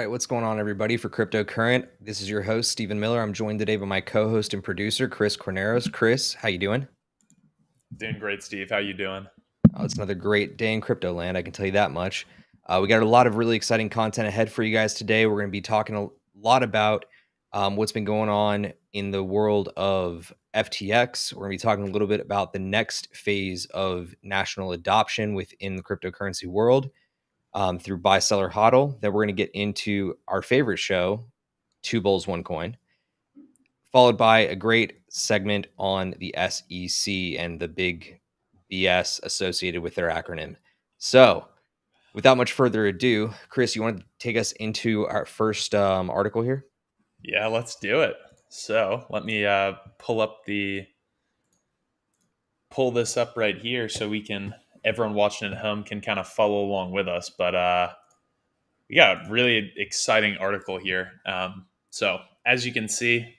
right, what's going on, everybody? For Cryptocurrent, this is your host, Stephen Miller. I'm joined today by my co-host and producer, Chris Corneros. Chris, how you doing? Doing great, Steve. How you doing? It's another great day in crypto land, I can tell you that much. We got a lot of really exciting content ahead for you guys today. We're going to be talking a lot about what's been going on in the world of FTX. We're going to be talking a little bit about the next phase of national adoption within the cryptocurrency world. Through buy, seller, hodl. Then we're going to get into our favorite show, Two Bulls, One Coin, followed by a great segment on the SEC and the big BS associated with their acronym. So, without much further ado, Chris, you want to take us into our first article here? Yeah, let's do it. So let me pull this up right here so we can everyone watching at home can kind of follow along with us. But we got a really exciting article here. So as you can see,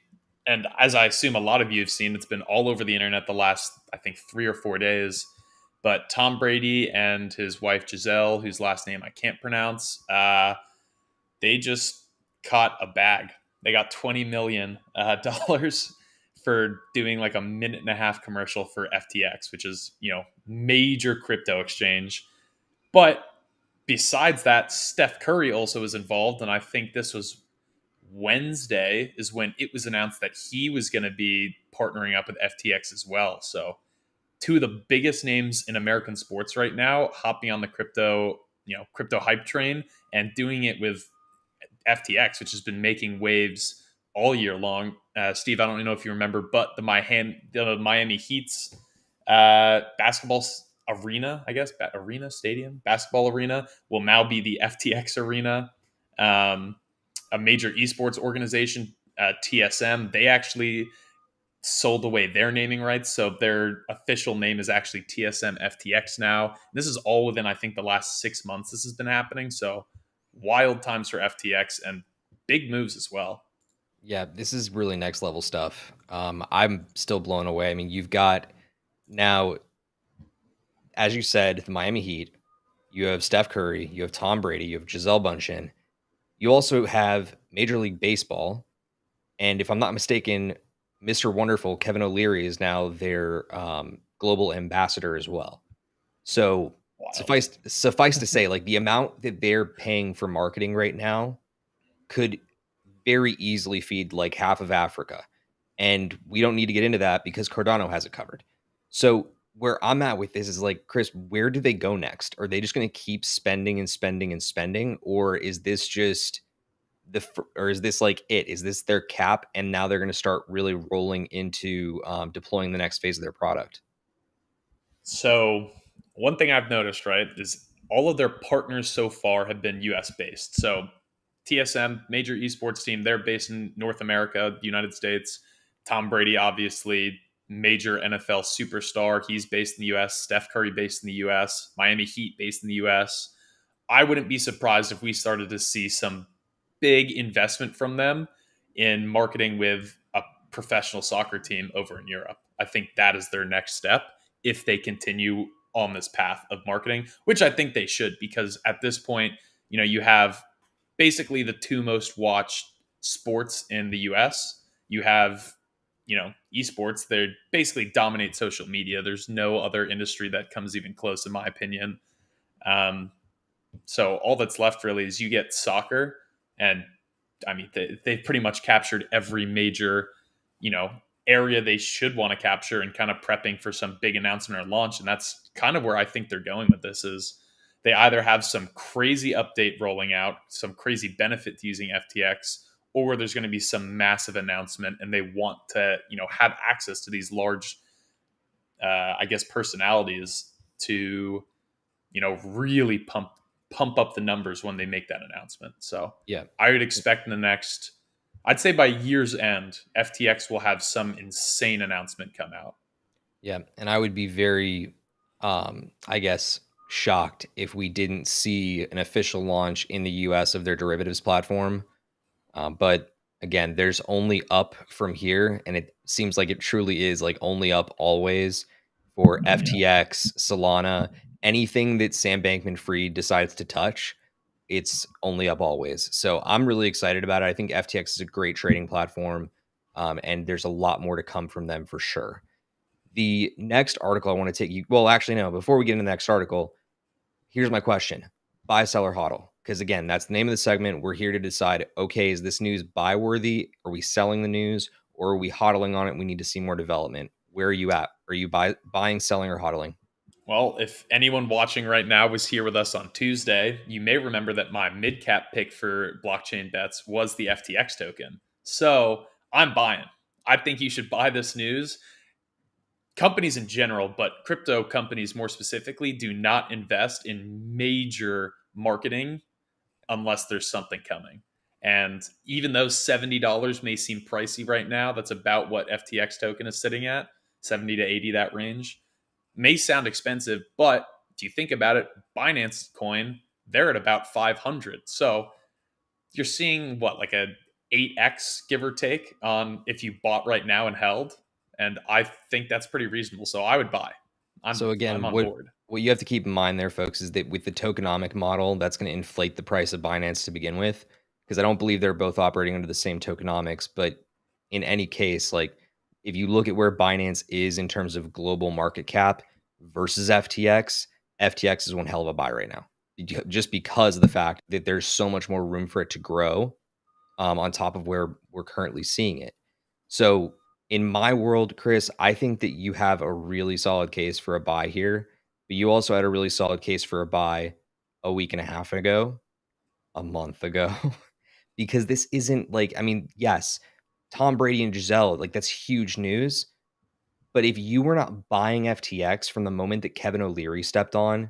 and as I assume a lot of you have seen, it's been all over the internet the last I think 3 or 4 days. But Tom Brady and his wife Giselle, whose last name I can't pronounce, they just caught a bag. They got $20 million for doing like a minute and a half commercial for FTX, which is major crypto exchange. But besides that, Steph Curry also was involved, and I think this was Wednesday is when it was announced that he was going to be partnering up with FTX as well. So two of the biggest names in American sports right now hopping on the crypto hype train and doing it with FTX, which has been making waves all year long. Steve, I don't know if you remember, but the Miami Heat's basketball arena, I guess, basketball arena will now be the FTX arena. A major esports organization, TSM, they actually sold away their naming rights. So their official name is actually TSM FTX now. This is all within, I think, the last 6 months this has been happening. So wild times for FTX and big moves as well. Yeah, this is really next level stuff. I'm still blown away. I mean, you've got now, as you said, the Miami Heat, you have Steph Curry, you have Tom Brady, you have Giselle Bundchen. You also have Major League Baseball, and if I'm not mistaken, Mr. Wonderful Kevin O'Leary is now their global ambassador as well. So Wild. suffice to say, like the amount that they're paying for marketing right now could very easily feed like half of Africa, and we don't need to get into that because Cardano has it covered. So where I'm at with this is like, Chris, where do they go next? Are they just going to keep spending and spending and spending, or is this just or is this like it? Is this their cap, and now they're going to start really rolling into deploying the next phase of their product? So one thing I've noticed, right, is all of their partners so far have been US based. So TSM, major esports team, they're based in North America, the United States. Tom Brady, obviously, major NFL superstar. He's based in the US. Steph Curry, based in the US. Miami Heat, based in the US. I wouldn't be surprised if we started to see some big investment from them in marketing with a professional soccer team over in Europe. I think that is their next step if they continue on this path of marketing, which I think they should, because at this point, you have basically the two most watched sports in the US. You have, esports, they basically dominate social media. There's no other industry that comes even close, in my opinion. Um, so all that's left really is you get soccer, and I mean they've pretty much captured every major, area they should want to capture, and kind of prepping for some big announcement or launch. And that's kind of where I think they're going with this is they either have some crazy update rolling out, some crazy benefit to using FTX, or there's going to be some massive announcement, and they want to, have access to these large, I guess, personalities to, really pump up the numbers when they make that announcement. So Yeah. I would expect in the next, I'd say by year's end, FTX will have some insane announcement come out. Yeah, and I would be very, I guess, shocked if we didn't see an official launch in the U.S. of their derivatives platform. But again, there's only up from here, and it seems like it truly is like only up always for FTX, Solana, anything that Sam Bankman-Fried decides to touch it's only up always. So I'm really excited about it. I think FTX is a great trading platform, and there's a lot more to come from them for sure. The next article I want to take you, well, actually, no, before we get into the next article, here's my question: buy, sell, or hodl? Because again, that's the name of the segment. We're here to decide, okay, is this news buy worthy? Are we selling the news, or are we hodling on it? We need to see more development. Where are you at? Are you buying, selling, or hodling? Well, if anyone watching right now was here with us on Tuesday, you may remember that my mid cap pick for blockchain bets was the FTX token. So I'm buying. I think you should buy this news. Companies in general, but crypto companies more specifically, do not invest in major marketing unless there's something coming. And even though $70 may seem pricey right now, that's about what FTX token is sitting at, 70 to 80, that range. May sound expensive, but do you think about it, Binance coin, they're at about 500. So you're seeing what, like a 8x give or take on if you bought right now and held. And I think that's pretty reasonable. So I would buy. So I'm again, on board. what you have to keep in mind there, folks, is that with the tokenomic model, that's going to inflate the price of Binance to begin with, because I don't believe they're both operating under the same tokenomics. But in any case, like if you look at where Binance is in terms of global market cap versus FTX, FTX is one hell of a buy right now, just because of the fact that there's so much more room for it to grow, on top of where we're currently seeing it. So in my world, Chris, I think that you have a really solid case for a buy here, but you also had a really solid case for a buy a week and a half ago, a month ago, because this isn't like, I mean, yes, Tom Brady and Giselle, like that's huge news. But if you were not buying FTX from the moment that Kevin O'Leary stepped on,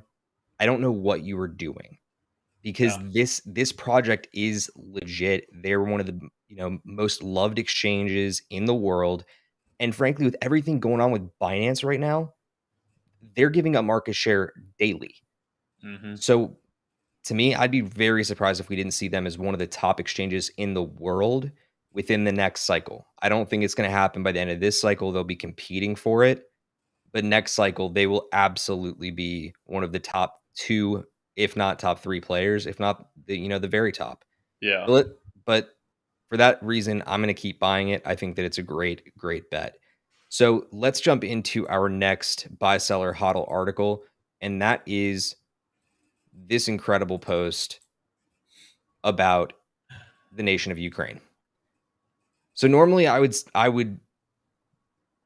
I don't know what you were doing, because Yeah. this project is legit. They're one of the most loved exchanges in the world, and frankly, with everything going on with Binance right now, they're giving up market share daily. Mm-hmm. So to me, I'd be very surprised if we didn't see them as one of the top exchanges in the world within the next cycle. I don't think it's going to happen by the end of this cycle. They'll be competing for it, but next cycle they will absolutely be one of the top two, if not top three players, if not the very top. Yeah. But for that reason, I'm going to keep buying it. I think that it's a great, great bet. So let's jump into our next buy, seller, hodl article. And that is this incredible post about the nation of Ukraine. So normally I would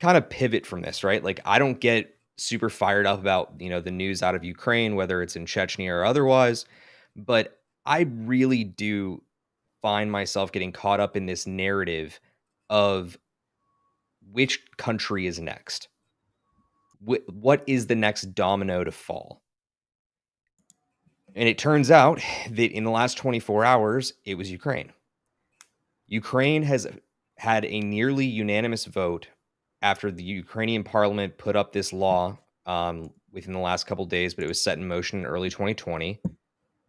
kind of pivot from this, right? Like I don't get super fired up about, the news out of Ukraine, whether it's in Chechnya or otherwise, but I really do find myself getting caught up in this narrative of which country is next. What is the next domino to fall? And it turns out that in the last 24 hours, it was Ukraine. Ukraine has had a nearly unanimous vote after the Ukrainian parliament put up this law, within the last couple of days, but it was set in motion in early 2020,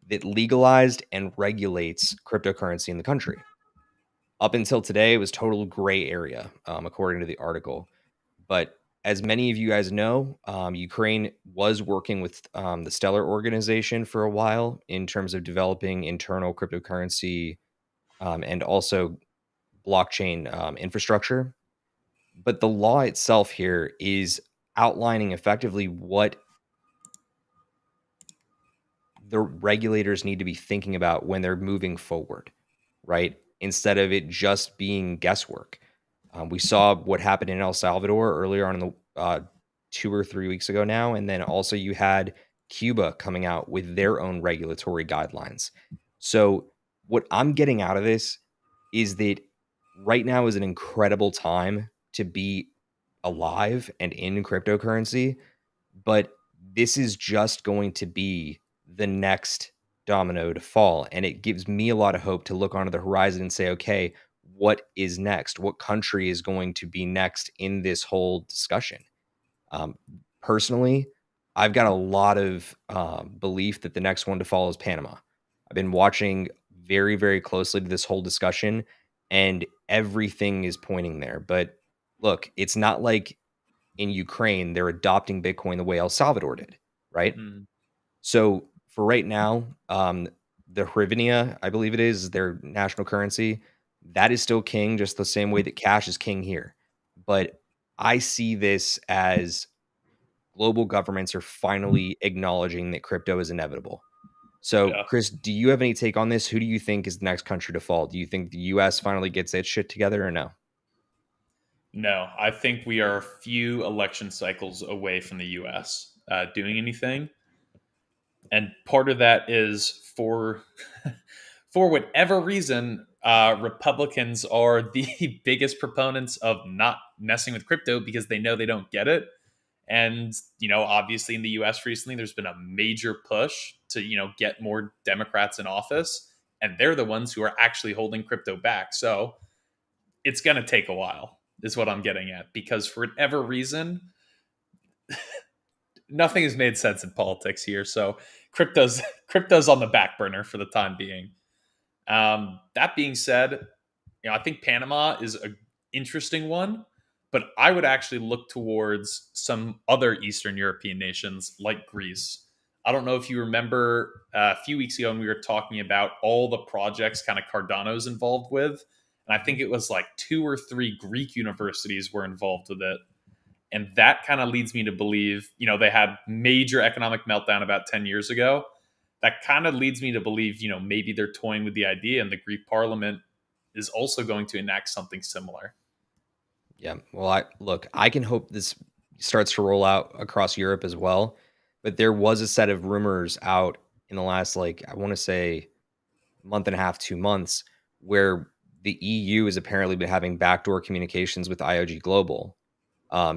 that legalized and regulates cryptocurrency in the country. Up until today, it was total gray area, according to the article. But as many of you guys know, Ukraine was working with, the Stellar organization for a while in terms of developing internal cryptocurrency, and also blockchain, infrastructure. But the law itself here is outlining effectively what the regulators need to be thinking about when they're moving forward, right? Instead of it just being guesswork. We saw what happened in El Salvador earlier on in the 2 or 3 weeks ago now, and then also you had Cuba coming out with their own regulatory guidelines. So what I'm getting out of this is that right now is an incredible time to be alive and in cryptocurrency, but this is just going to be the next domino to fall. And it gives me a lot of hope to look onto the horizon and say, okay, what is next? What country is going to be next in this whole discussion? Um, Personally, I've got a lot of, belief that the next one to fall is Panama. I've been watching very, very closely to this whole discussion, and everything is pointing there. But look, it's not like in Ukraine they're adopting Bitcoin the way El Salvador did, right? Mm. So for right now, the hryvnia, I believe it is their national currency. That is still king, just the same way that cash is king here. But I see this as global governments are finally acknowledging that crypto is inevitable. So, Yeah. Chris, do you have any take on this? Who do you think is the next country to fall? Do you think the US finally gets its shit together or no? No, I think we are a few election cycles away from the US doing anything. And part of that is for for whatever reason, Republicans are the biggest proponents of not messing with crypto because they know they don't get it. And, obviously in the US recently, there's been a major push to, get more Democrats in office. And they're the ones who are actually holding crypto back. So it's going to take a while, is what I'm getting at. Because for whatever reason, nothing has made sense in politics here. So crypto's crypto's on the back burner for the time being. That being said, I think Panama is an interesting one, but I would actually look towards some other Eastern European nations like Greece. I don't know if you remember a few weeks ago when we were talking about all the projects kind of Cardano's involved with. And I think it was like 2 or 3 Greek universities were involved with it. And that kind of leads me to believe, they had major economic meltdown about 10 years ago. That kind of leads me to believe, maybe they're toying with the idea and the Greek parliament is also going to enact something similar. Yeah. Well, I can hope this starts to roll out across Europe as well. But there was a set of rumors out in the last, like, I want to say month and a half, 2 months, where the EU has apparently been having backdoor communications with IOG Global.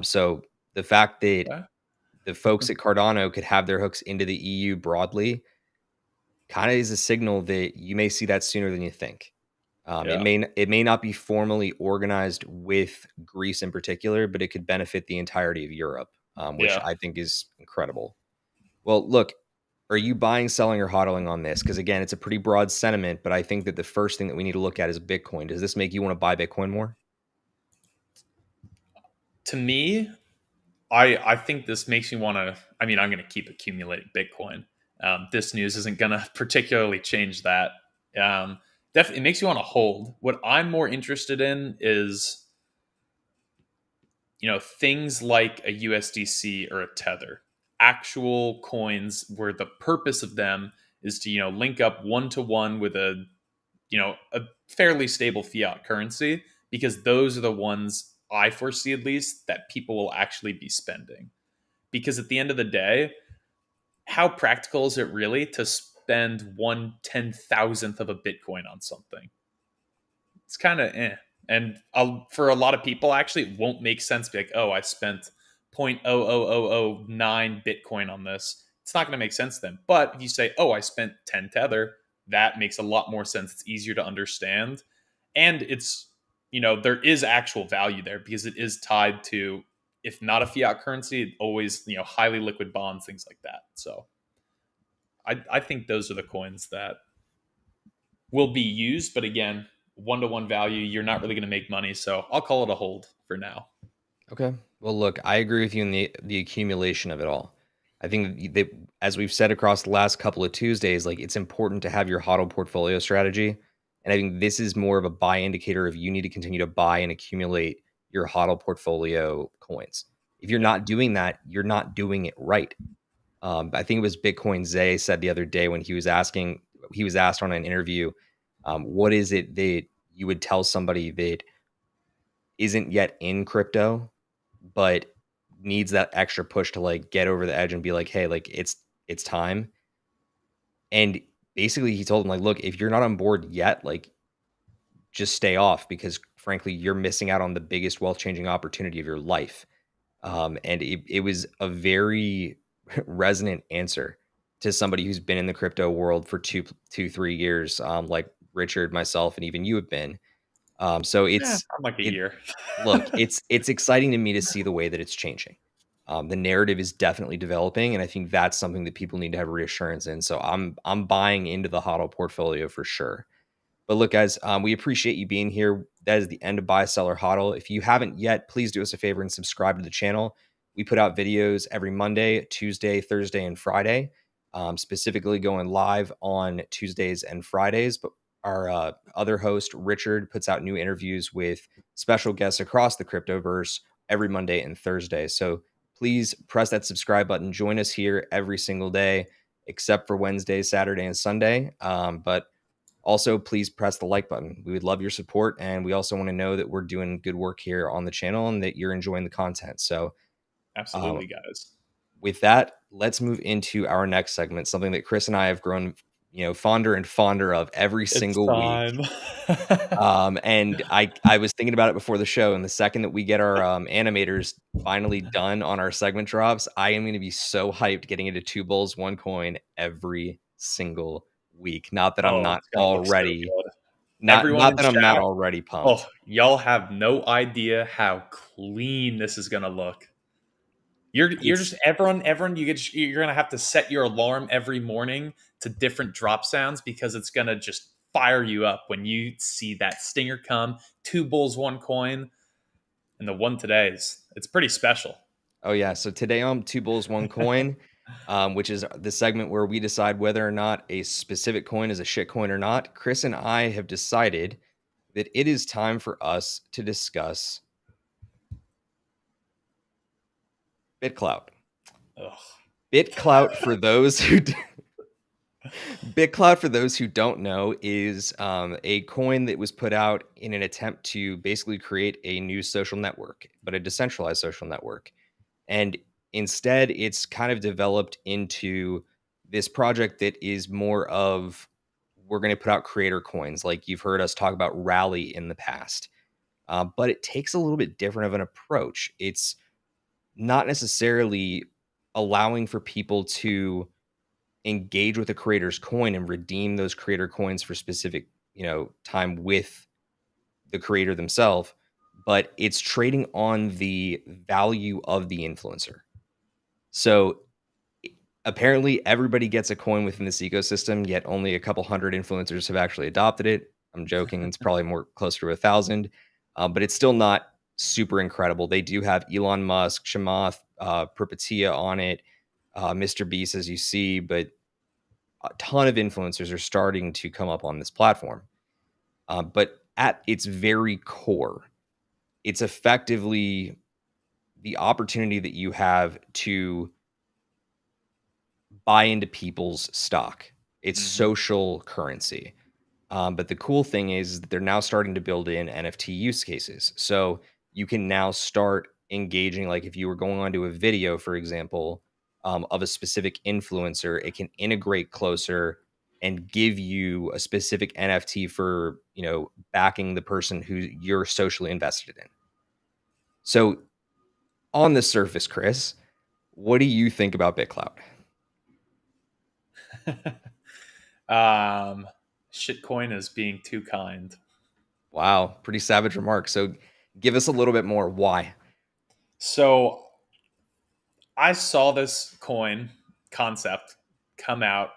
So the fact that Yeah. the folks at Cardano could have their hooks into the EU broadly kind of is a signal that you may see that sooner than you think. Yeah. It may not be formally organized with Greece in particular, but it could benefit the entirety of Europe, which Yeah. I think is incredible. Well, look, are you buying, selling, or hodling on this? Because again, it's a pretty broad sentiment, but I think that the first thing that we need to look at is Bitcoin. Does this make you want to buy Bitcoin more? To me, I think this makes me want to. I mean, I'm going to keep accumulating Bitcoin. This news isn't going to particularly change that. Um, Definitely, it makes you want to hold. What I'm more interested in is, things like a USDC or a Tether, actual coins where the purpose of them is to link up one to one with a fairly stable fiat currency, because those are the ones I foresee at least that people will actually be spending. Because at the end of the day, how practical is it really to spend 1/10,000th of a Bitcoin on something? It's kind of And for a lot of people, actually, it won't make sense to be like, oh, I spent 0.00009 Bitcoin on this. It's not going to make sense then. But if you say, oh, I spent 10 Tether, that makes a lot more sense. It's easier to understand. And there is actual value there because it is tied to, if not a fiat currency, always, highly liquid bonds, things like that. So I think those are the coins that will be used. But again, 1-to-1 value, you're not really going to make money. So I'll call it a hold for now. Okay. Well, look, I agree with you in the accumulation of it all. I think that, as we've said across the last couple of Tuesdays, like, it's important to have your HODL portfolio strategy. And I think this is more of a buy indicator of you need to continue to buy and accumulate your HODL portfolio coins. If you're Yeah. not doing that, you're not doing it right. I think it was Bitcoin Zay said the other day when he was asked on an interview, what is it that you would tell somebody that isn't yet in crypto, but needs that extra push to, like, get over the edge and be like, hey, like, it's time. And basically he told him, like, look, if you're not on board yet, like, just stay off, because frankly, you're missing out on the biggest wealth changing opportunity of your life. And it was a very resonant answer to somebody who's been in the crypto world for 3 years, like Richard, myself, and even you have been. So Yeah, it's I'm like a it. year. Look, it's exciting to me to see the way that it's changing. The narrative is definitely developing, and I think that's something that people need to have reassurance in. So I'm buying into the HODL portfolio for sure. But look, guys, we appreciate you being here. That is the end of Buy, Sell, or HODL. If you haven't yet, please do us a favor and subscribe to the channel. We put out videos every Monday, Tuesday, Thursday, and Friday. specifically going live on Tuesdays and Fridays. But our other host, Richard, puts out new interviews with special guests across the cryptoverse every Monday and Thursday. So please press that subscribe button. Join us here every single day, except for Wednesday, Saturday, and Sunday. But also, please press the like button. We would love your support. And we also want to know that we're doing good work here on the channel and that you're enjoying the content. So, um, Absolutely, guys. with that, let's move into our next segment, something that Chris and I have grown, fonder and fonder of every It's single week. time. And I was thinking about it before the show, and the second that we get our animators finally done on our segment drops, I am going to be so hyped getting into two bulls, one coin every single week. Not that I'm Oh, not it's gonna look so already good. not Everyone not in that I'm not chat. already Oh, pumped. y'all have no idea how clean this is gonna look. You're It's just everyone you're gonna have to set your alarm every morning to different drop sounds because it's gonna just fire you up when you see that stinger come. Two bulls, one coin, and the one today's. It's pretty special. Oh yeah, so today on Two Bulls, One Coin, which is the segment where we decide whether or not a specific coin is a shit coin or not. Chris and I have decided that it is time for us to discuss BitClout. Ugh. BitClout for those who BitClout, for those who don't know, is a coin that was put out in an attempt to basically create a new social network, but a decentralized social network. And instead, it's kind of developed into this project that is more of, we're going to put out creator coins, like you've heard us talk about Rally in the past. But it takes a little bit different of an approach. It's not necessarily allowing for people to engage with a creator's coin and redeem those creator coins for specific, time with the creator themselves, but it's trading on the value of the influencer. So apparently everybody gets a coin within this ecosystem, yet only a couple hundred influencers have actually adopted it. I'm joking. It's probably more closer to 1,000, but it's still not super incredible. They do have Elon Musk, Chamath, Perpetua on it, Mr. Beast, as you see, but a ton of influencers are starting to come up on this platform. But at its very core, it's effectively the opportunity that you have to buy into people's stock. It's Mhm. social currency. But the cool thing is that they're now starting to build in NFT use cases. So you can now start engaging, like if you were going onto a video, for example, of a specific influencer, it can integrate closer and give you a specific NFT for, backing the person who you're socially invested in. So on the surface, Chris, what do you think about BitClout? um, Shitcoin is being too kind. Wow, pretty savage remark. So give us a little bit more. Why? So I saw this coin concept come out,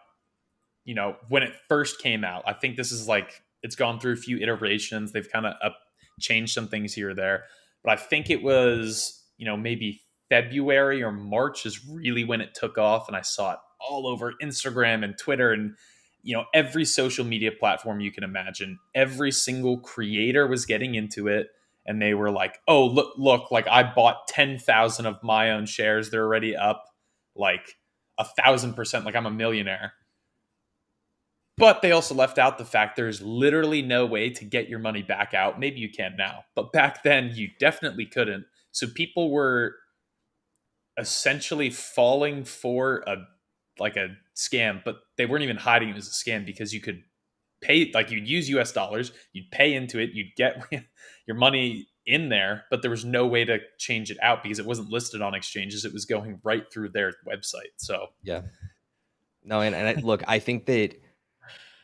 when it first came out. I think this is like it's gone through a few iterations. They've kind of up changed some things here or there, but I think it was, maybe February or March is really when it took off, and I saw it all over Instagram and Twitter and every social media platform you can imagine. Every single creator was getting into it, and they were like, "Oh, look! Like I bought 10,000 of my own shares. They're already up like 1,000%. Like I'm a millionaire." But they also left out the fact there's literally no way to get your money back out. Maybe you can now, but back then you definitely couldn't. So people were essentially falling for a scam, but they weren't even hiding it as a scam because you could pay, like you'd use US dollars, you'd pay into it, you'd get your money in there, but there was no way to change it out because it wasn't listed on exchanges. It was going right through their website. So Yeah. No, look, I think that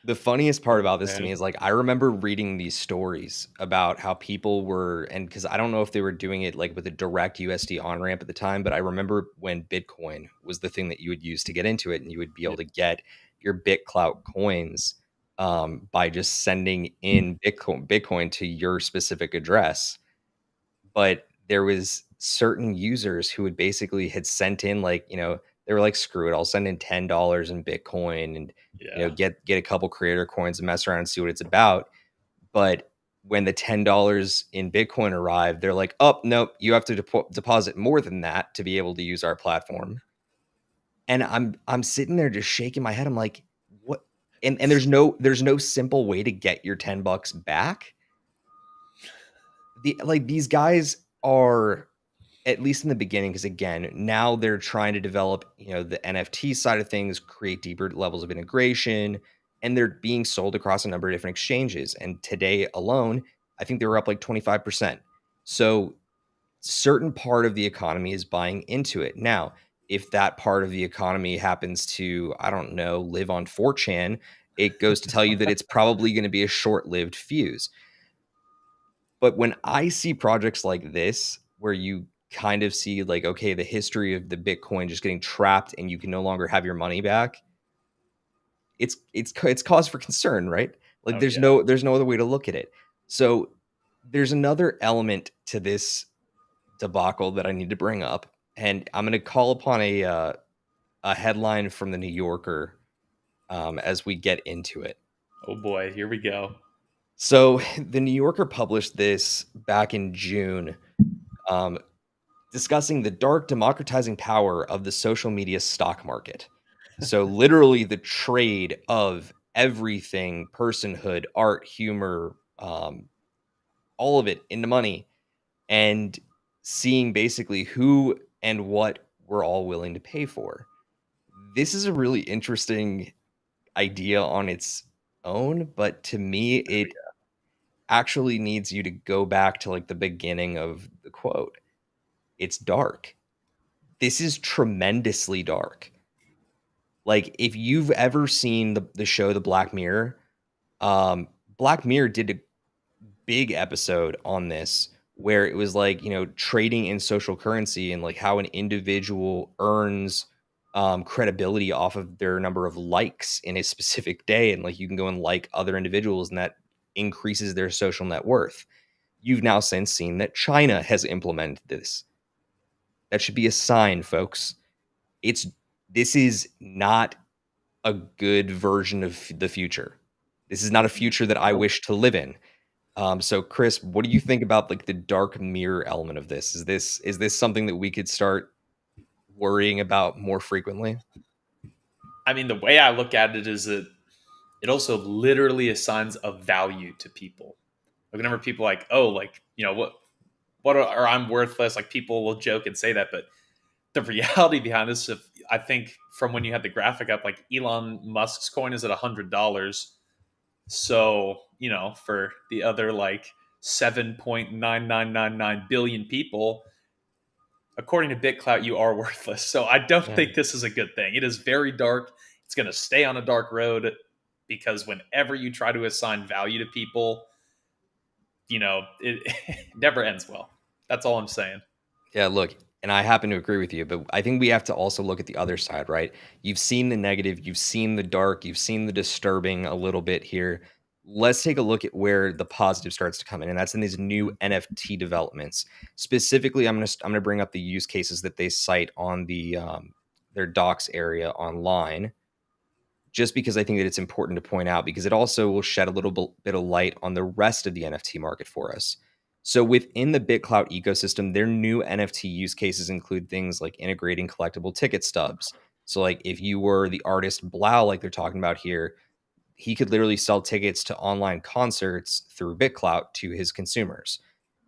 the funniest part about this to me man. is, like, I remember reading these stories about how people were, and because I don't know if they were doing it like with a direct USD on ramp at the time, but I remember when Bitcoin was the thing that you would use to get into it, and you would be able to get your BitClout coins by just sending in Bitcoin to your specific address. But there was certain users who would basically had sent in, like, They were like, screw it, I'll send in $10 in Bitcoin and Yeah. get a couple creator coins and mess around and see what it's about. But when the $10 in Bitcoin arrived, they're like, oh nope, you have to deposit more than that to be able to use our platform. And I'm sitting there just shaking my head. I'm like, what? And there's no simple way to get your $10 back. These guys are, at least in the beginning, because again, now they're trying to develop, the NFT side of things, create deeper levels of integration, and they're being sold across a number of different exchanges. And today alone, I think they were up like 25%. So certain part of the economy is buying into it. Now, if that part of the economy happens to, I don't know, live on 4chan, it goes to tell you that it's probably going to be a short-lived fuse. But when I see projects like this, where you kind of see like, okay, the history of the Bitcoin just getting trapped and you can no longer have your money back, it's cause for concern, right? Like Oh yeah. there's no other way to look at it. So there's another element to this debacle that I need to bring up, and I'm going to call upon a headline from the New Yorker as we get into it. Oh boy, here we go. So the New Yorker published this back in June, um, discussing the dark democratizing power of the social media stock market. So literally the trade of everything, personhood, art, humor, all of it into money, and seeing basically who and what we're all willing to pay for. This is a really interesting idea on its own, but to me, it actually needs you to go back to like the beginning of the quote. It's dark. This is tremendously dark. Like if you've ever seen the show The Black Mirror, Black Mirror did a big episode on this where it was like, trading in social currency and like how an individual earns credibility off of their number of likes in a specific day. And like you can go and like other individuals and that increases their social net worth. You've now since seen that China has implemented this. That should be a sign, folks. It's This is not a good version of the future. This is not a future that I wish to live in. So Chris, what do you think about like the dark mirror element of this? Is this something that we could start worrying about more frequently? I mean, the way I look at it is that it also literally assigns a value to people. Like whenever people are like, oh, like what are, or I'm worthless. Like people will joke and say that, but the reality behind this, if I think from when you had the graphic up, like Elon Musk's coin is at $100. So for the other like 7.9999 billion people, according to BitClout, you are worthless. So I don't Yeah. think this is a good thing. It is very dark. It's going to stay on a dark road because whenever you try to assign value to people, it never ends well. That's all I'm saying. Yeah, look, and I happen to agree with you, but I think we have to also look at the other side, right? You've seen the negative, you've seen the dark, you've seen the disturbing a little bit here. Let's take a look at where the positive starts to come in, and that's in these new NFT developments. Specifically, I'm gonna bring up the use cases that they cite on their docs area online, just because I think that it's important to point out, because it also will shed a little bit of light on the rest of the NFT market for us. So within the BitClout ecosystem, their new NFT use cases include things like integrating collectible ticket stubs. So like if you were the artist Blau, like they're talking about here, he could literally sell tickets to online concerts through BitClout to his consumers.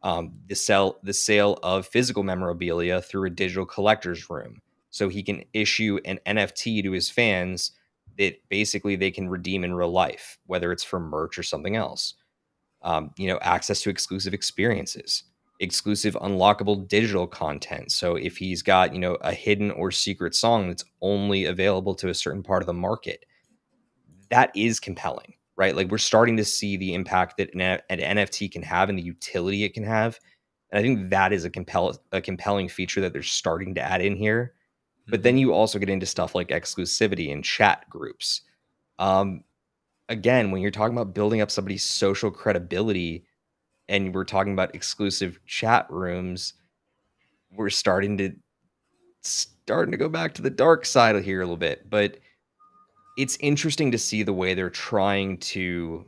The sale of physical memorabilia through a digital collector's room, so he can issue an NFT to his fans that basically they can redeem in real life, whether it's for merch or something else. Access to exclusive experiences, exclusive unlockable digital content. So if he's got a hidden or secret song that's only available to a certain part of the market, that is compelling, right? Like we're starting to see the impact that an NFT can have and the utility it can have. And I think that is a compelling feature that they're starting to add in here. But then Mm-hmm. you also get into stuff like exclusivity and chat groups. Um, Again, when you're talking about building up somebody's social credibility and we're talking about exclusive chat rooms, we're starting to starting to go back to the dark side here a little bit, but it's interesting to see the way they're trying to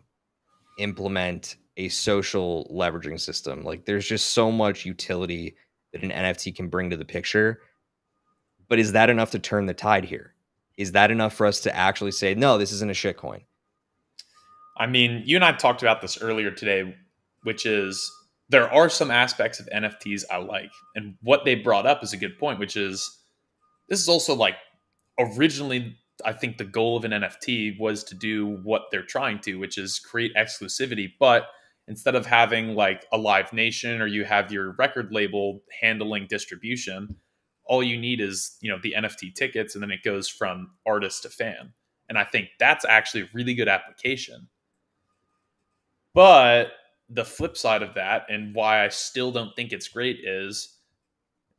implement a social leveraging system. Like there's just so much utility that an NFT can bring to the picture. But is that enough to turn the tide here? Is that enough for us to actually say, no, this isn't a shitcoin? I mean, you and I talked about this earlier today, which is there are some aspects of NFTs I like. And what they brought up is a good point, which is this is also like originally, I think the goal of an NFT was to do what they're trying to, which is create exclusivity. But instead of having like a Live Nation or you have your record label handling distribution, all you need is, the NFT tickets, and then it goes from artist to fan. And I think that's actually a really good application. But the flip side of that, and why I still don't think it's great, is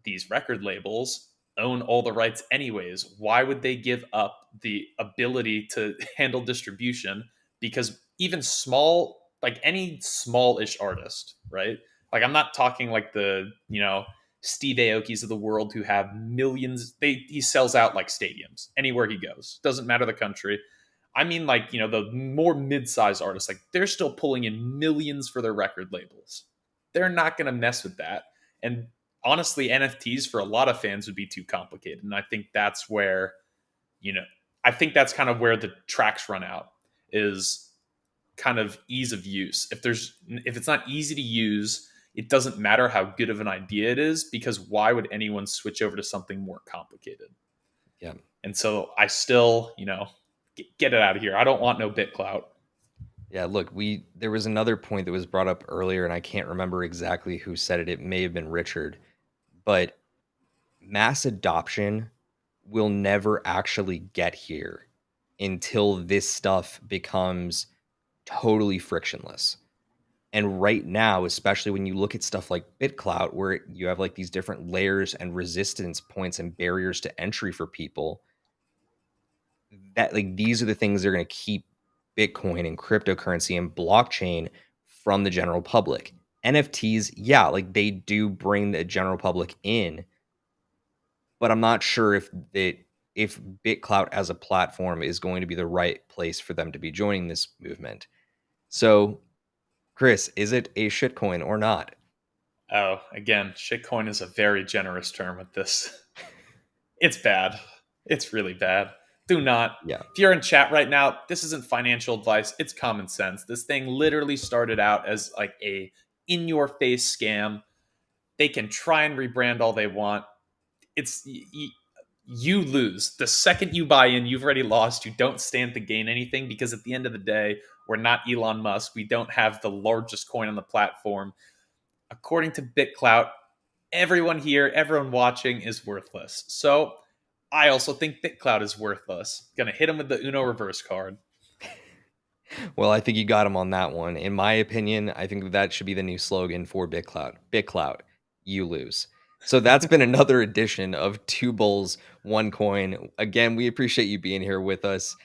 these record labels own all the rights anyways. Why would they give up the ability to handle distribution? Because even small, like any smallish artist, right? Like I'm not talking like the, Steve Aoki's of the world who have millions. He sells out like stadiums anywhere he goes. Doesn't matter the country. I mean, like, the more mid-sized artists, like they're still pulling in millions for their record labels. They're not going to mess with that. And honestly, NFTs for a lot of fans would be too complicated. And I think that's where, you know, I think that's kind of where the tracks run out, is kind of ease of use. If it's not easy to use, it doesn't matter how good of an idea it is, because why would anyone switch over to something more complicated? Yeah. And so I still, get it out of here. I don't want no BitClout. Yeah, look, there was another point that was brought up earlier, and I can't remember exactly who said it. It may have been Richard, but mass adoption will never actually get here until this stuff becomes totally frictionless. And right now, especially when you look at stuff like BitClout, where you have like these different layers and resistance points and barriers to entry for people, that like these are the things that are going to keep Bitcoin and cryptocurrency and blockchain from the general public. NFTs, yeah, like they do bring the general public in, but I'm not sure if BitClout as a platform is going to be the right place for them to be joining this movement. So, Chris, is it a shitcoin or not? Oh, again, shitcoin is a very generous term with this. It's bad. It's really bad. Do not. Yeah. If you're in chat right now, this isn't financial advice. It's common sense. This thing literally started out as like a in your face scam. They can try and rebrand all they want. It's you lose. The second you buy in, you've already lost. You don't stand to gain anything, because at the end of the day, we're not Elon Musk. We don't have the largest coin on the platform. According to BitClout, everyone here, everyone watching is worthless. So I also think BitClout is worthless. Gonna hit him with the Uno reverse card. Well, I think you got him on that one. In my opinion, I think that should be the new slogan for BitClout. BitClout, you lose. So that's been another edition of Two Bulls, One Coin. Again, we appreciate you being here with us.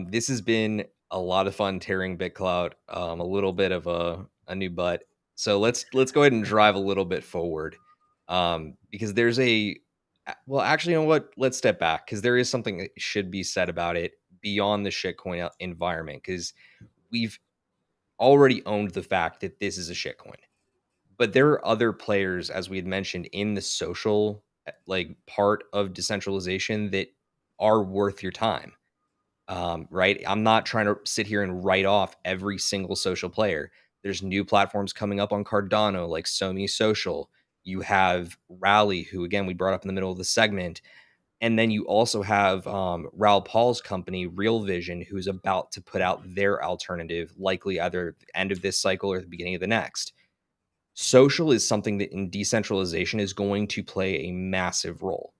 This has been a lot of fun tearing BitClout, a little bit of a new butt. So let's go ahead and drive a little bit forward, because there's well, actually, you know what? Let's step back, because there is something that should be said about it beyond the shitcoin environment, because we've already owned the fact that this is a shitcoin. But there are other players, as we had mentioned, in the social like part of decentralization that are worth your time. Right? I'm not trying to sit here and write off every single social player. There's new platforms coming up on Cardano, like Somi Social. You have Rally, who again we brought up in the middle of the segment, and then you also have Raoul Paul's company, Real Vision, who's about to put out their alternative, likely either at the end of this cycle or the beginning of the next. Social is something that in decentralization is going to play a massive role,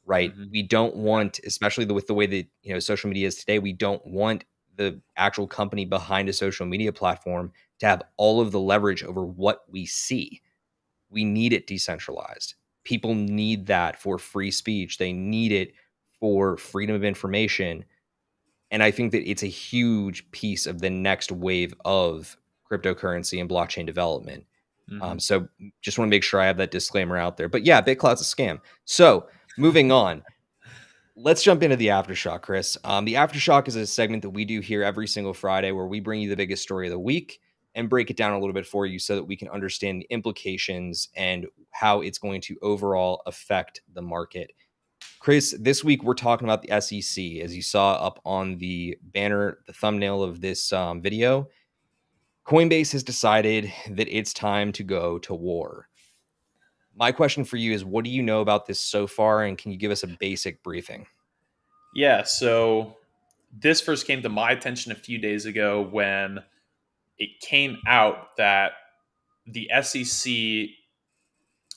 right? Mm-hmm. We don't want, especially with the way that social media is today, we don't want the actual company behind a social media platform to have all of the leverage over what we see. We need it decentralized. People need that for free speech. They need it for freedom of information. And I think that it's a huge piece of the next wave of cryptocurrency and blockchain development. Mm-hmm. So just want to make sure I have that disclaimer out there. But yeah, BitClout's a scam. So moving on. Let's jump into the aftershock, Chris. The aftershock is a segment that we do here every single Friday where we bring you the biggest story of the week and break it down a little bit for you so that we can understand the implications and how it's going to overall affect the market. Chris, this week we're talking about the SEC. As you saw up on the banner, the thumbnail of this video, Coinbase has decided that it's time to go to war. My question for you is, what do you know about this so far, and can you give us a basic briefing? Yeah, so this first came to my attention a few days ago when it came out that the SEC,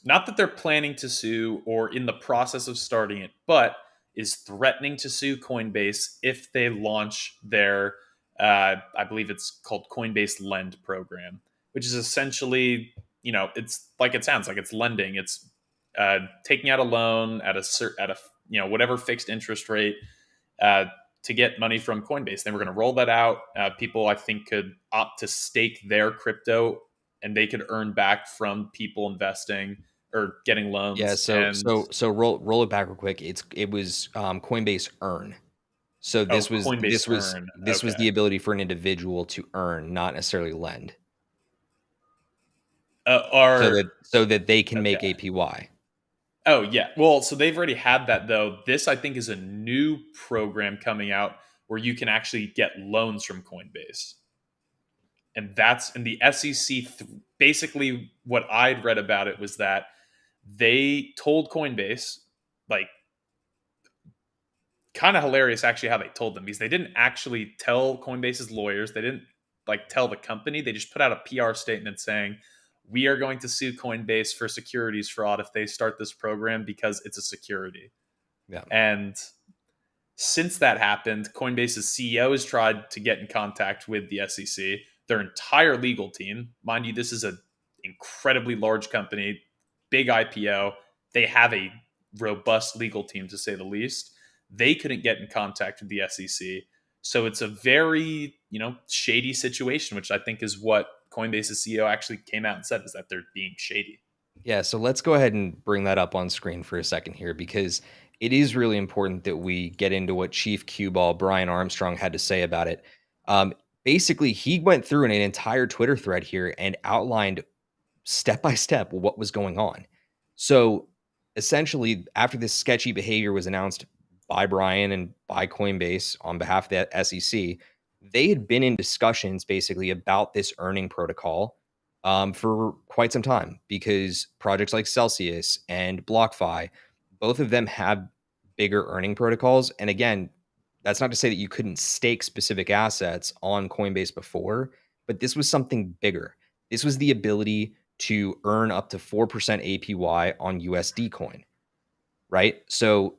not that they're planning to sue or in the process of starting it, but is threatening to sue Coinbase if they launch their, I believe it's called Coinbase Lend program, which is essentially, it's like it sounds like it's lending. It's taking out a loan at a whatever fixed interest rate uh, to get money from Coinbase. They were going to roll that out. People, I think, could opt to stake their crypto, and they could earn back from people investing or getting Yeah, loans. so And so so roll it back real quick. It was Coinbase Earn. So oh, this was Coinbase this was Earn. this was Okay. the ability for an individual to earn, not necessarily lend, so Are that they can make okay. APY. Oh yeah. Well, so they've already had that though. This I think is a new program coming out where you can actually get loans from Coinbase. And that's in the SEC. Basically, what I'd read about it was that they told Coinbase, like, kind of hilarious actually how they told them, because they didn't actually tell Coinbase's lawyers. They didn't like tell the company. They just put out a PR statement saying, we are going to sue Coinbase for securities fraud if they start this program because it's a security. Yeah. And since that happened, Coinbase's CEO has tried to get in contact with the SEC, their entire legal team. Mind you, this is an incredibly large company, big IPO. They have a robust legal team, to say the least. They couldn't get in contact with the SEC. So it's a very, shady situation, which I think is what Coinbase's CEO actually came out and said, is that they're being shady. Yeah, so let's go ahead and bring that up on screen for a second here, because it is really important that we get into what Chief Cue Ball Brian Armstrong had to say about it. Basically, he went through in an entire Twitter thread here and outlined step by step what was going on. So essentially, after this sketchy behavior was announced by Brian and by Coinbase on behalf of the SEC, they had been in discussions basically about this earning protocol for quite some time, because projects like Celsius and BlockFi, both of them have bigger earning protocols. And again, that's not to say that you couldn't stake specific assets on Coinbase before, but this was something bigger. This was the ability to earn up to 4% APY on USD coin, right? So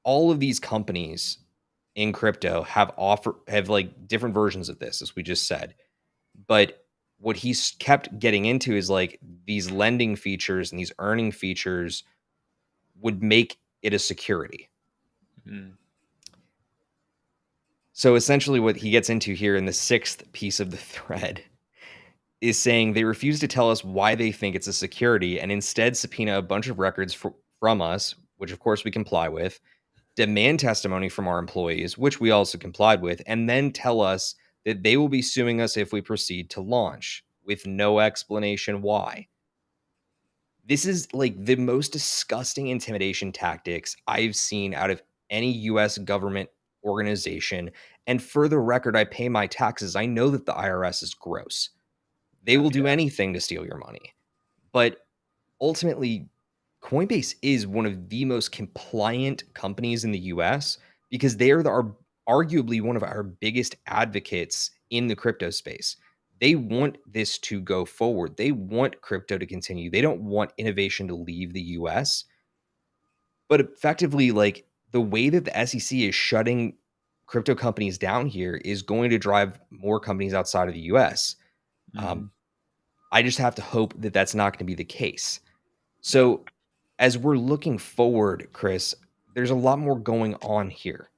all of these companies in crypto have like different versions of this, as we just said. But what he's kept getting into is like these lending features and these earning features would make it a security. Mm. So essentially, what he gets into here in the sixth piece of the thread is saying they refuse to tell us why they think it's a security and instead subpoena a bunch of records from us, which of course we comply with, demand testimony from our employees, which we also complied with, and then tell us that they will be suing us if we proceed to launch with no explanation why. This is like the most disgusting intimidation tactics I've seen out of any US government organization. And for the record, I pay my taxes. I know that the IRS is gross. They will do Yeah. anything to steal your money. But ultimately, Coinbase is one of the most compliant companies in the US because they are arguably one of our biggest advocates in the crypto space. They want this to go forward. They want crypto to continue. They don't want innovation to leave the US. But effectively, like the way that the SEC is shutting crypto companies down here is going to drive more companies outside of the US. Mm-hmm. I just have to hope that that's not going to be the case. Yeah. So, as we're looking forward, Chris, there's a lot more going on here,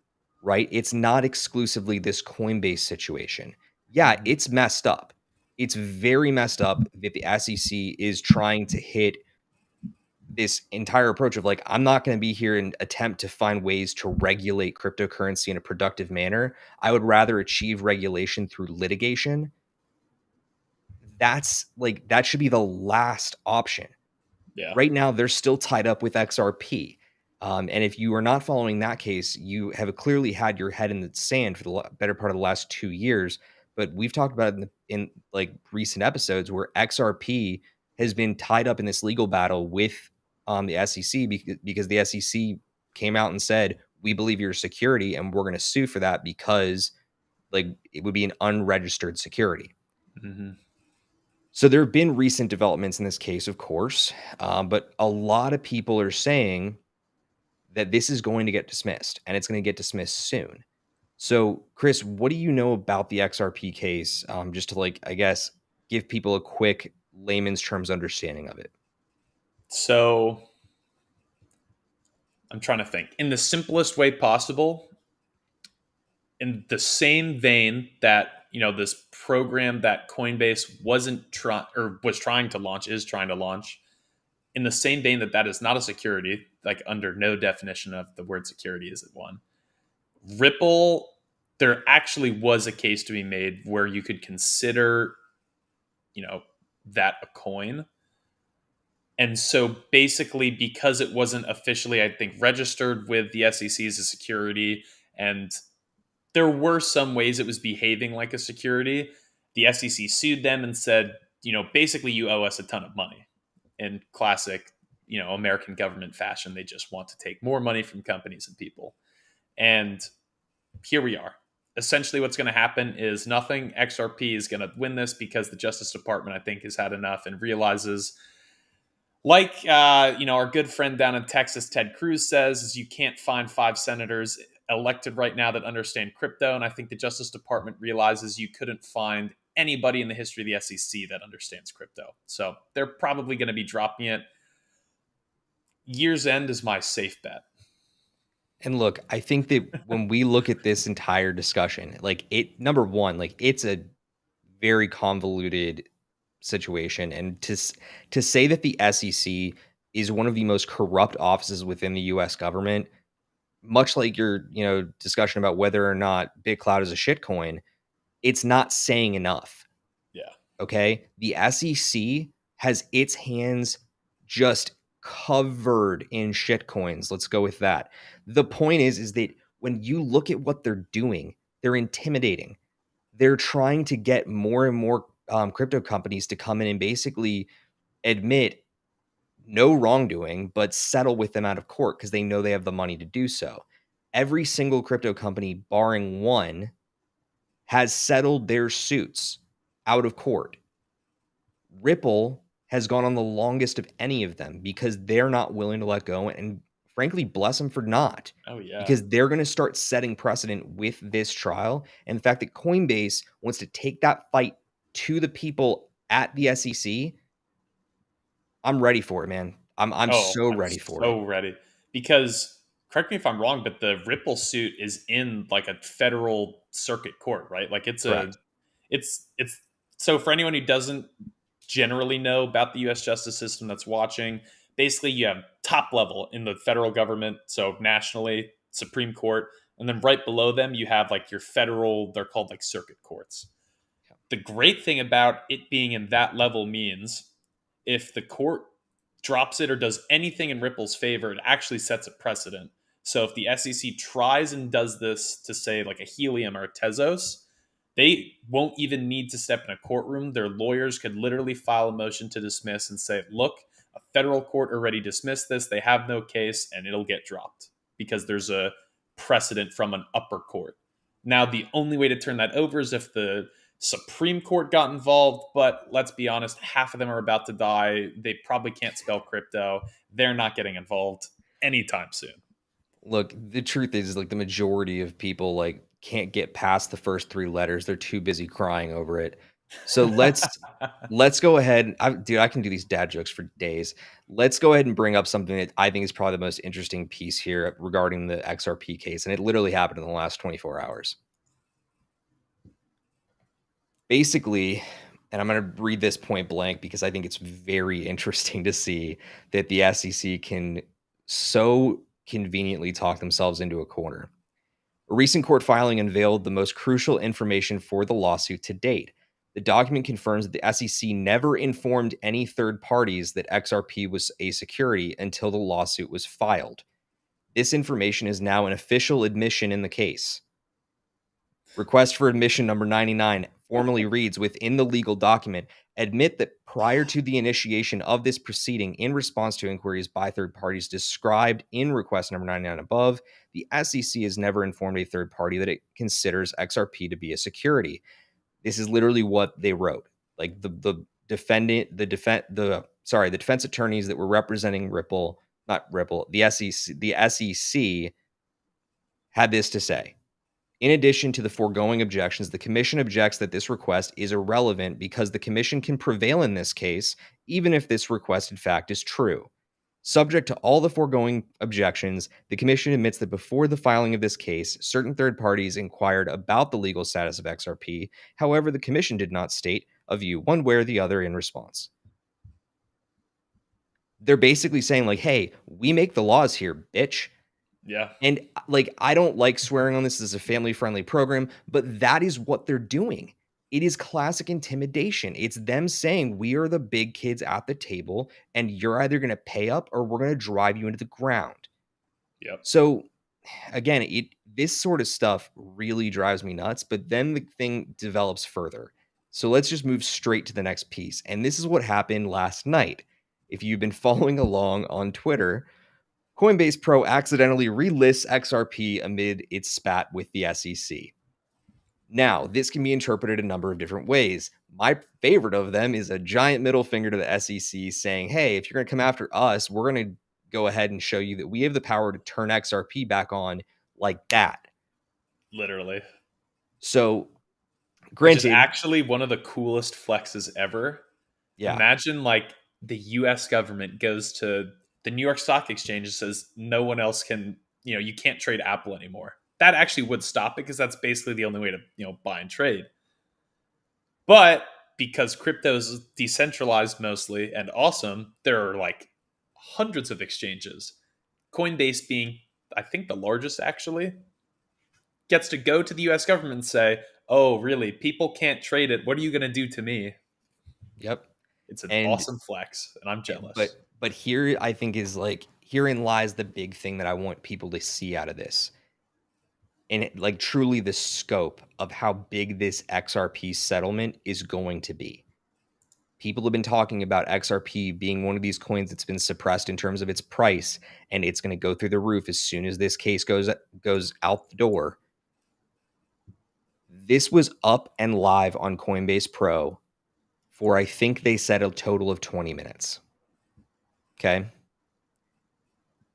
right? It's not exclusively this Coinbase situation. Yeah, Mm-hmm. it's messed up. It's very messed up that the SEC is trying to hit this entire approach of like, I'm not going to be here and attempt to find ways to regulate cryptocurrency in a productive manner. I would rather achieve regulation through litigation. That's like, that should be the last option. Yeah. Right now, they're still tied up with XRP. And if you are not following that case, you have clearly had your head in the sand for the better part of the last 2 years. But we've talked about it in like recent episodes where XRP has been tied up in this legal battle with the SEC because the SEC came out and said, we believe you're a security and we're going to sue for that because like it would be an unregistered security. Mm-hmm. So there have been recent developments in this case, of course, but a lot of people are saying that this is going to get dismissed and it's going to get dismissed soon. So, Chris, what do you know about the XRP case? Just to like, I guess, give people a quick layman's terms understanding of it. So I'm trying to think in the simplest way possible. In the same vein that this program that Coinbase wasn't trying or was trying to launch is trying to launch. In the same vein that is not a security, like under no definition of the word security is it one. Ripple, there actually was a case to be made where you could consider, that a coin. And so basically, because it wasn't officially, I think, registered with the SEC as a security, and there were some ways it was behaving like a security, the SEC sued them and said, basically you owe us a ton of money. In classic, American government fashion, they just want to take more money from companies and people. And here we are. Essentially, what's going to happen is nothing. XRP is going to win this because the Justice Department, I think, has had enough and realizes, like our good friend down in Texas, Ted Cruz, says, is you can't find 5 senators elected right now that understand crypto. And I think the Justice Department realizes you couldn't find anybody in the history of the SEC that understands crypto. So they're probably going to be dropping it. Year's end is my safe bet. And look, I think that when we look at this entire discussion, like number one, like it's a very convoluted situation, and to say that the SEC is one of the most corrupt offices within the U.S. government, much like your discussion about whether or not BitClout is a shitcoin, it's not saying enough. Yeah. Okay, the SEC has its hands just covered in shitcoins. Let's go with that. The point is that when you look at what they're doing, they're intimidating. They're trying to get more and more crypto companies to come in and basically admit no wrongdoing, but settle with them out of court because they know they have the money to do so. Every single crypto company, barring one, has settled their suits out of court. Ripple has gone on the longest of any of them because they're not willing to let go, and frankly, bless them for not. Oh, yeah. Because they're going to start setting precedent with this trial. And the fact that Coinbase wants to take that fight to the people at the SEC, I'm ready for it, man. I'm so ready for it. So ready. Because correct me if I'm wrong, but the Ripple suit is in like a federal circuit court, right? Like Correct. it's so for anyone who doesn't generally know about the US justice system that's watching, basically you have top level in the federal government, so nationally, Supreme Court, and then right below them you have like your federal, they're called like circuit courts. Yeah. The great thing about it being in that level means if the court drops it or does anything in Ripple's favor, it actually sets a precedent. So if the SEC tries and does this to say like a Helium or a Tezos, they won't even need to step in a courtroom. Their lawyers could literally file a motion to dismiss and say, look, a federal court already dismissed this. They have no case, and it'll get dropped because there's a precedent from an upper court. Now, the only way to turn that over is if the Supreme Court got involved, but let's be honest, half of them are about to die. They probably can't spell crypto. They're not getting involved anytime soon. Look, the truth is like the majority of people like can't get past the first 3 letters. They're too busy crying over it. So let's go ahead. I can do these dad jokes for days. Let's go ahead and bring up something that I think is probably the most interesting piece here regarding the XRP case, and it literally happened in the last 24 hours. Basically, and I'm going to read this point blank because I think it's very interesting to see that the SEC can so conveniently talk themselves into a corner. A recent court filing unveiled the most crucial information for the lawsuit to date. The document confirms that the SEC never informed any third parties that XRP was a security until the lawsuit was filed. This information is now an official admission in the case. Request for admission number 99 formally reads within the legal document, admit that prior to the initiation of this proceeding in response to inquiries by third parties described in request number 99 above, the SEC has never informed a third party that it considers XRP to be a security. This is literally what they wrote. Like the defense attorneys that were representing Ripple, not Ripple, the SEC had this to say. In addition to the foregoing objections, the Commission objects that this request is irrelevant because the Commission can prevail in this case, even if this requested fact is true. Subject to all the foregoing objections, the Commission admits that before the filing of this case, certain third parties inquired about the legal status of XRP. However, the Commission did not state a view one way or the other in response. They're basically saying, like, hey, we make the laws here, bitch. Yeah. And like, I don't like swearing on this as a family friendly program, but that is what they're doing. It is classic intimidation. It's them saying, we are the big kids at the table, and you're either going to pay up or we're going to drive you into the ground. Yep. So, again, this sort of stuff really drives me nuts, but then the thing develops further. So, let's just move straight to the next piece. And this is what happened last night. If you've been following along on Twitter, Coinbase Pro accidentally relists XRP amid its spat with the SEC. Now, this can be interpreted a number of different ways. My favorite of them is a giant middle finger to the SEC saying, hey, if you're going to come after us, we're going to go ahead and show you that we have the power to turn XRP back on like that. Literally. So, Which is granted, actually one of the coolest flexes ever. yeah, Imagine like the US government goes to the New York Stock Exchange and says no one else can, you can't trade Apple anymore. That actually would stop it because that's basically the only way to, buy and trade. But because crypto is decentralized mostly and awesome, there are like hundreds of exchanges. Coinbase being, I think, the largest actually, gets to go to the US government and say, oh, really? People can't trade it. What are you going to do to me? yep. It's an And awesome flex, and I'm but jealous. but here I think is like herein lies the big thing that I want people to see out of this. And like truly the scope of how big this XRP settlement is going to be. People have been talking about XRP being one of these coins that's been suppressed in terms of its price, and it's going to go through the roof as soon as this case goes out the door. This was up and live on Coinbase Pro for, I think they said, a total of 20 minutes. Okay.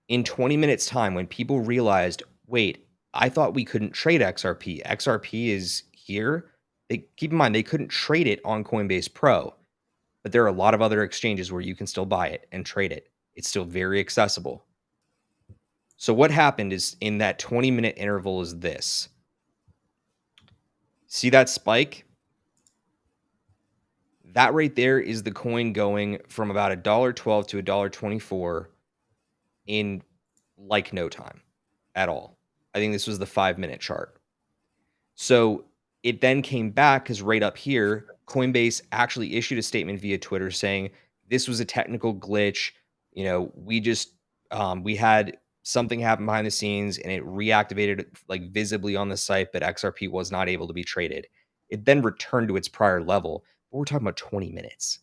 In 20 minutes time, when people realized, wait, I thought we couldn't trade XRP. XRP is here. Keep in mind, they couldn't trade it on Coinbase Pro, but there are a lot of other exchanges where you can still buy it and trade it. It's still very accessible. So what happened is in that 20-minute interval is this. See that spike? That right there is the coin going from about $1.12 to $1.24 in like no time at all. I think this was the 5-minute chart. So it then came back because right up here, Coinbase actually issued a statement via Twitter saying this was a technical glitch. We had something happen behind the scenes and it reactivated like visibly on the site, but XRP was not able to be traded. It then returned to its prior level. But we're talking about 20 minutes.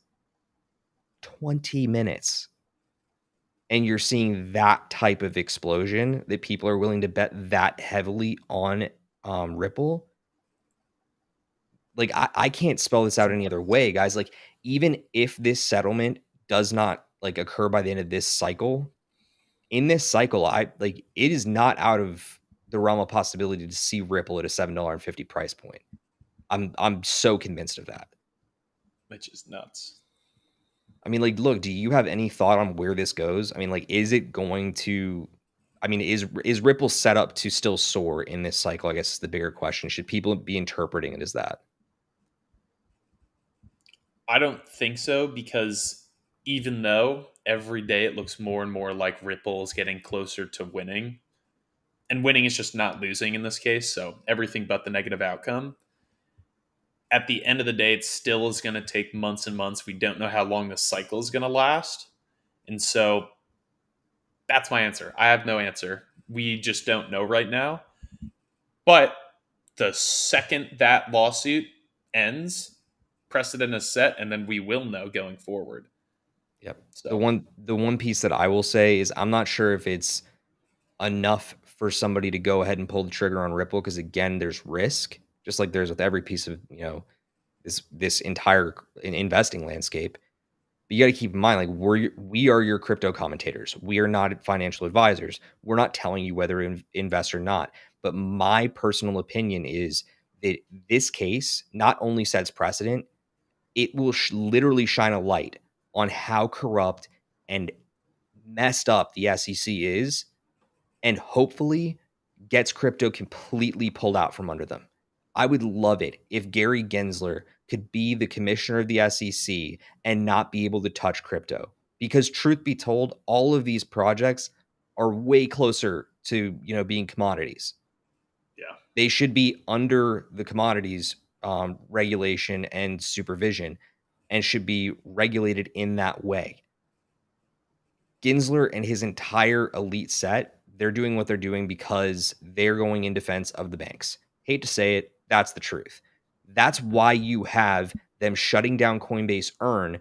20 minutes. And you're seeing that type of explosion that people are willing to bet that heavily on Ripple. Like, I can't spell this out any other way, guys. Like, even if this settlement does not like occur by the end of this cycle, in this cycle, it is not out of the realm of possibility to see Ripple at a $7.50 price point. I'm so convinced of that. Which is nuts. I mean, like, look, do you have any thought on where this goes? I mean, like, is it going to? I mean, is Ripple set up to still soar in this cycle? I guess is the bigger question. Should people be interpreting it as that? I don't think so, because even though every day it looks more and more like Ripple is getting closer to winning, and winning is just not losing in this case, so everything but the negative outcome. At the end of the day, it still is going to take months and months. We don't know how long the cycle is going to last. And so that's my answer. I have no answer. We just don't know right now. But the second that lawsuit ends, precedent is set, and then we will know going forward. Yep. The So, one piece that I will say is I'm not sure if it's enough for somebody to go ahead and pull the trigger on Ripple because again, there's risk, just like there's with every piece of this entire investing landscape. But you got to keep in mind, like we are your crypto commentators. We are not financial advisors. We're not telling you whether to invest or not. But my personal opinion is that this case not only sets precedent, it will literally shine a light on how corrupt and messed up the SEC is, and hopefully gets crypto completely pulled out from under them. I would love it if Gary Gensler could be the commissioner of the SEC and not be able to touch crypto. Because truth be told, all of these projects are way closer to, being commodities. yeah. They should be under the commodities regulation and supervision and should be regulated in that way. Gensler and his entire elite set, they're doing what they're doing because they're going in defense of the banks. Hate to say it, that's the truth. That's why you have them shutting down Coinbase Earn.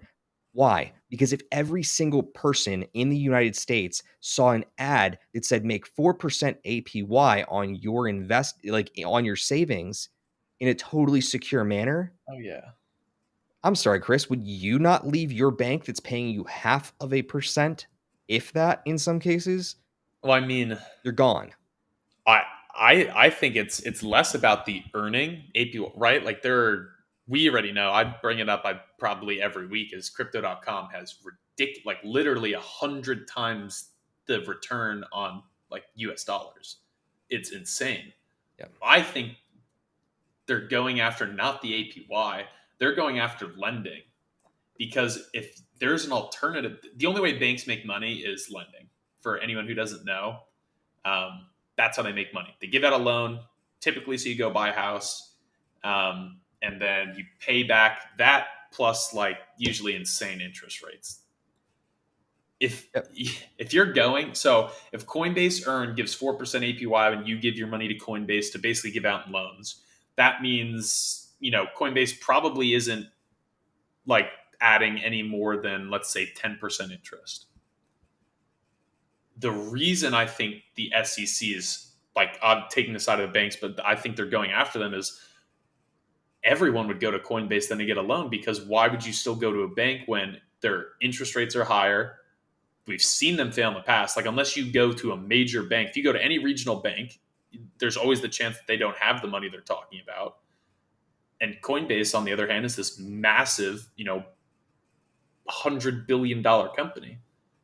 Why? Because if every single person in the United States saw an ad that said make 4% APY on your on your savings in a totally secure manner, Oh, yeah. I'm sorry, Chris, would you not leave your bank that's paying you 0.5%, if that in some cases? Well, I mean, You're gone. I I think it's less about the earning APY, right? Like we already know. I bring it up. I probably every week is crypto.com has ridiculous, like literally 100 times the return on like US dollars. It's insane. Yeah. I think they're going after not the APY, they're going after lending, because if there's an alternative, the only way banks make money is lending. For anyone who doesn't know, that's how they make money. They give out a loan, typically, so you go buy a house, and then you pay back that plus like usually insane interest rates. If Yep. if you're going, so if Coinbase Earn gives 4% APY and you give your money to Coinbase to basically give out loans, that means Coinbase probably isn't like adding any more than, let's say, 10% interest. The reason I think the SEC is like, I'm taking the side of the banks, but I think they're going after them is everyone would go to Coinbase then to get a loan, because why would you still go to a bank when their interest rates are higher? We've seen them fail in the past. Like, unless you go to a major bank, if you go to any regional bank, there's always the chance that they don't have the money they're talking about. And Coinbase, on the other hand, is this massive, $100 billion company.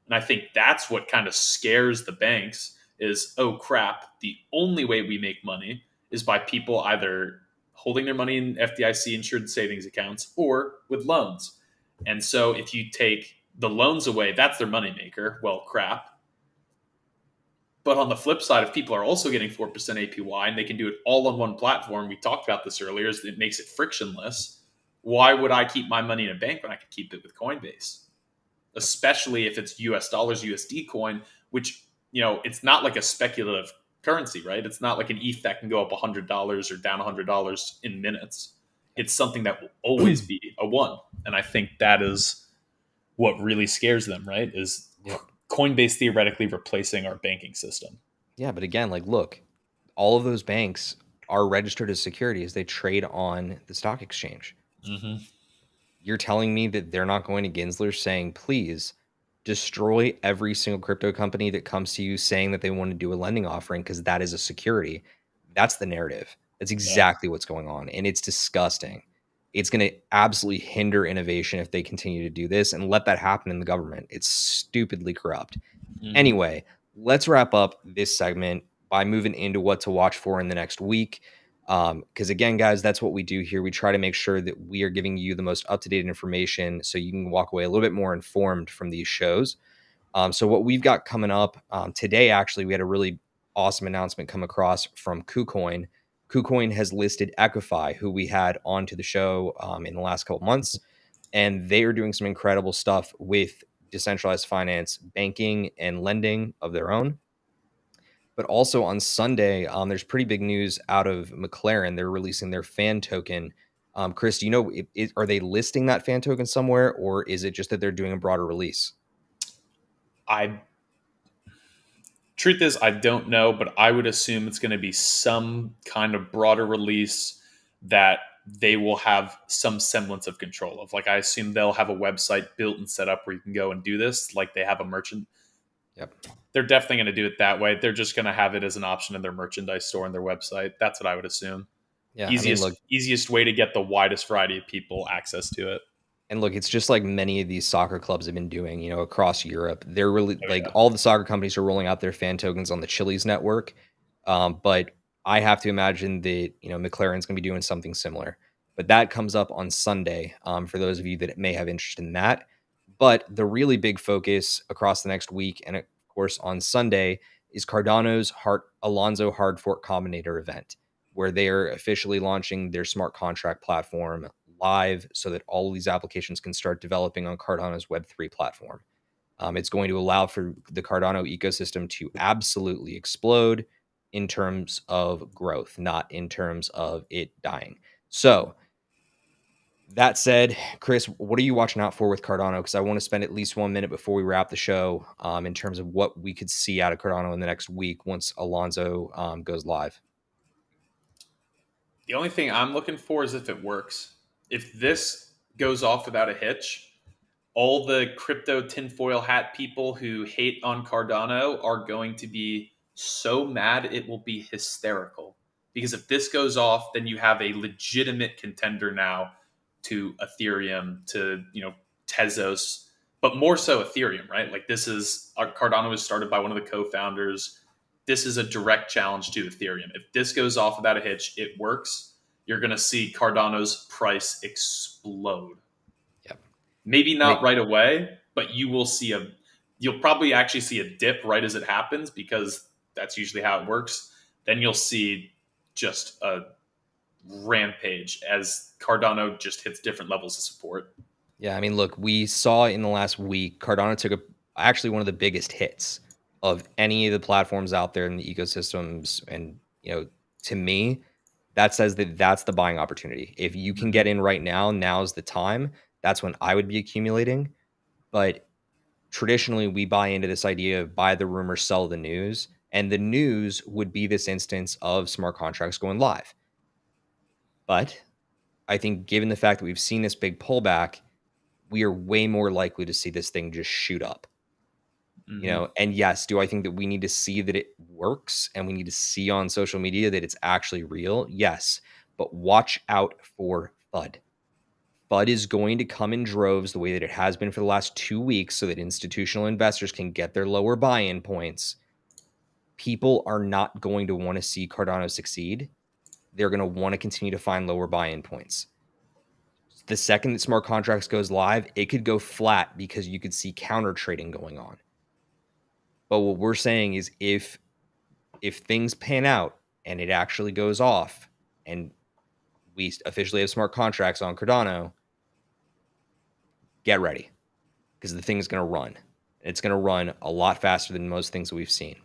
And I think that's what kind of scares the banks is, oh crap, the only way we make money is by people either holding their money in FDIC insured savings accounts or with loans. And so if you take the loans away, that's their moneymaker. Well, crap. But on the flip side, if people are also getting 4% APY and they can do it all on one platform, we talked about this earlier, is it makes it frictionless. Why would I keep my money in a bank when I could keep it with Coinbase? Especially if it's US dollars, USD coin, which, it's not like a speculative currency, right? It's not like an ETH that can go up $100 or down $100 in minutes. It's something that will always be a one. And I think that is what really scares them, right? Is Yep. Coinbase theoretically replacing our banking system. Yeah, but again, like look, all of those banks are registered as securities. They trade on the stock exchange. Mm-hmm. You're telling me that they're not going to Gensler saying, please destroy every single crypto company that comes to you saying that they want to do a lending offering because that is a security. That's the narrative. That's Yeah. exactly what's going on. And it's disgusting. It's going to absolutely hinder innovation if they continue to do this and let that happen in the government. It's stupidly corrupt. Mm-hmm. Anyway, let's wrap up this segment by moving into what to watch for in the next week. Because again, guys, that's what we do here. We try to make sure that we are giving you the most up-to-date information so you can walk away a little bit more informed from these shows. So what we've got coming up today, actually, we had a really awesome announcement come across from KuCoin. KuCoin has listed Equify, who we had onto the show in the last couple months, and they are doing some incredible stuff with decentralized finance, banking, and lending of their own. But also on Sunday, there's pretty big news out of McLaren. They're releasing their fan token. Chris, do you know, are they listing that fan token somewhere, or is it just that they're doing a broader release? I Truth is, I don't know, but I would assume it's going to be some kind of broader release that they will have some semblance of control of. Like, I assume they'll have a website built and set up where you can go and do this, like they have a merchant. Yep. They're definitely going to do it that way. They're just going to have it as an option in their merchandise store and their website. That's what I would assume. Yeah. I mean, look, Easiest way to get the widest variety of people access to it. and look, it's just like many of these soccer clubs have been doing, across Europe. They're really Oh like yeah. all the soccer companies are rolling out their fan tokens on the Chili's network. But I have to imagine that, McLaren's going to be doing something similar. But that comes up on Sunday for those of you that may have interest in that. But the really big focus across the next week, and of course on Sunday, is Cardano's Alonzo Hard Fork Combinator event, where they are officially launching their smart contract platform live so that all of these applications can start developing on Cardano's Web3 platform. It's going to allow for the Cardano ecosystem to absolutely explode in terms of growth, not in terms of it dying. So, that said, Chris, what are you watching out for with Cardano? Because I want to spend at least 1 minute before we wrap the show in terms of what we could see out of Cardano in the next week once Alonzo goes live. The only thing I'm looking for is if it works. If this goes off without a hitch, all the crypto tinfoil hat people who hate on Cardano are going to be so mad it will be hysterical. Because if this goes off, then you have a legitimate contender now to Ethereum, to Tezos, but more so Ethereum, right? Like Cardano was started by one of the co-founders. This is a direct challenge to Ethereum. If this goes off without a hitch, it works. You're going to see Cardano's price explode. Yep. Maybe I mean, not right away, but you'll probably actually see a dip right as it happens because that's usually how it works. Then you'll see just a rampage as Cardano just hits different levels of support. yeah, I mean, look, we saw in the last week, Cardano took actually one of the biggest hits of any of the platforms out there in the ecosystems. And, to me, that says that that's the buying opportunity. If you can get Mhm. in right now, now's the time. That's when I would be accumulating. But traditionally, we buy into this idea of buy the rumor, sell the news. And the news would be this instance of smart contracts going live. But I think given the fact that we've seen this big pullback, we are way more likely to see this thing just shoot up. Mhm. And yes, do I think that we need to see that it works and we need to see on social media that it's actually real? Yes, but watch out for FUD. FUD is going to come in droves the way that it has been for the last 2 weeks so that institutional investors can get their lower buy-in points. People are not going to want to see Cardano succeed. They're going to want to continue to find lower buy-in points. The second that smart contracts goes live, it could go flat because you could see counter trading going on. But what we're saying is if things pan out and it actually goes off and we officially have smart contracts on Cardano, get ready because the thing's going to run. It's going to run a lot faster than most things that we've seen.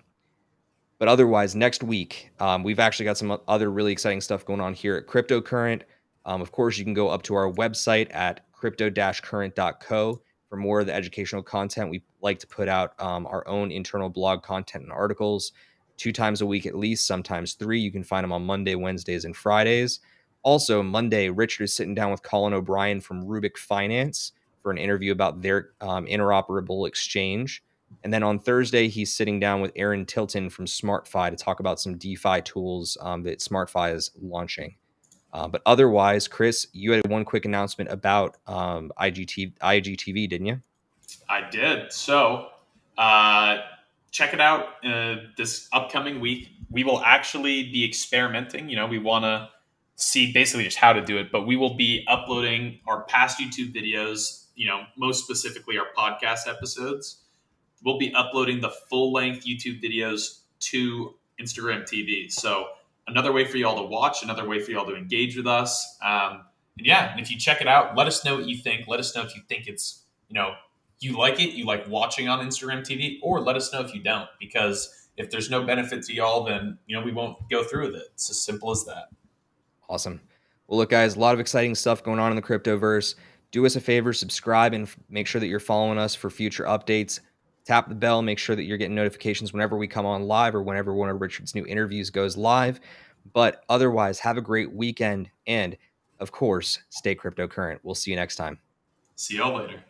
But otherwise, next week, we've actually got some other really exciting stuff going on here at Cryptocurrent. Of course, you can go up to our website at crypto-current.co for more of the educational content. We like to put out our own internal blog content and articles 2 times a week at least, sometimes 3. You can find them on Monday, Wednesdays, and Fridays. Also, Monday, Richard is sitting down with Colin O'Brien from Rubik Finance for an interview about their interoperable exchange. And then on Thursday, he's sitting down with Aaron Tilton from SmartFi to talk about some DeFi tools that SmartFi is launching. But otherwise, Chris, you had one quick announcement about IGTV, didn't you? I did. So, uh, check it out this upcoming week. We will actually be experimenting. We want to see basically just how to do it. But we will be uploading our past YouTube videos, most specifically our podcast episodes. We'll be uploading the full length YouTube videos to Instagram TV. So another way for y'all to watch, another way for y'all to engage with us. And yeah, and if you check it out, let us know what you think. Let us know if you think it's, you like it, you like watching on Instagram TV, or let us know if you don't. Because if there's no benefit to y'all, then, we won't go through with it. It's as simple as that. Awesome. Well, look, guys, a lot of exciting stuff going on in the cryptoverse. Do us a favor, subscribe, and make sure that you're following us for future updates. Tap the bell, make sure that you're getting notifications whenever we come on live or whenever one of Richard's new interviews goes live. But otherwise, have a great weekend. And of course, stay cryptocurrent. We'll see you next time. See y'all later.